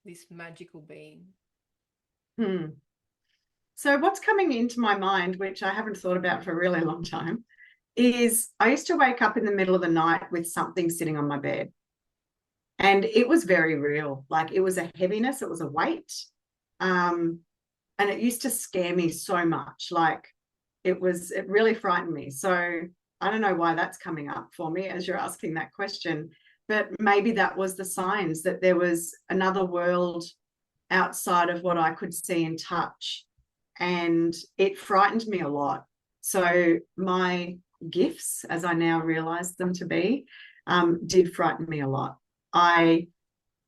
this magical being? Hmm. So what's coming into my mind, which I haven't thought about for a really long time, is I used to wake up in the middle of the night with something sitting on my bed. And it was very real. Like it was a heaviness, it was a weight. Um, and it used to scare me so much. Like it really frightened me. So I don't know why that's coming up for me as you're asking that question. But maybe that was the signs that there was another world outside of what I could see and touch. And it frightened me a lot. So my gifts, as I now realize them to be, did frighten me a lot. I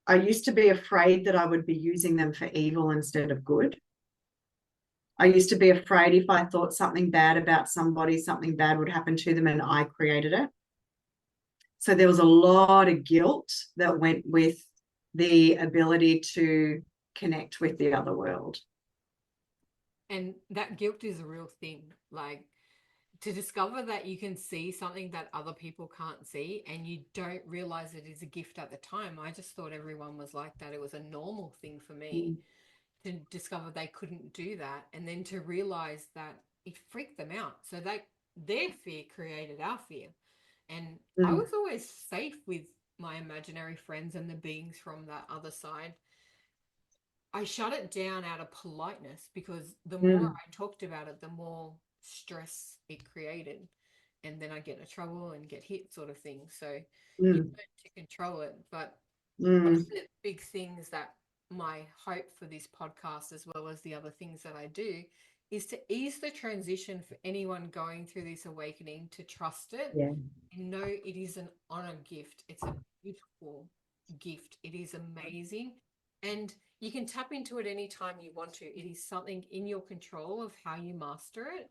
I used to be afraid that I would be using them for evil instead of good. I used to be afraid if I thought something bad about somebody, something bad would happen to them and I created it. So there was a lot of guilt that went with the ability to connect with the other world. And that guilt is a real thing. Like, to discover that you can see something that other people can't see and you don't realize it is a gift at the time. I just thought everyone was like that. It was a normal thing for me Mm, to discover they couldn't do that, and then to realize that it freaked them out. So their fear created our fear. And I mm, was always safe with my imaginary friends and the beings from that other side. I shut it down out of politeness because the more mm, I talked about it, the more stress it created. And then I get into trouble and get hit, sort of thing. So you mm, learn to control it. But one of mm. the big things that my hope for this podcast, as well as the other things that I do, is to ease the transition for anyone going through this awakening to trust it Yeah. and know it is an honor gift. It's a beautiful gift. It is amazing. And you can tap into it anytime you want to. It is something in your control of how you master it.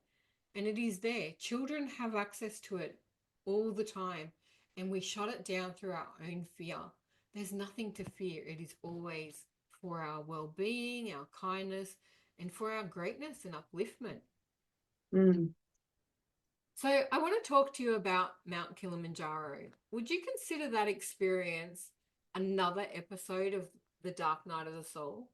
And it is there. Children have access to it all the time. And we shut it down through our own fear. There's nothing to fear. It is always for our well being, our kindness, and for our greatness and upliftment. Mm. So, I want to talk to you about Mount Kilimanjaro. Would you consider that experience another episode of The Dark Night of the Soul?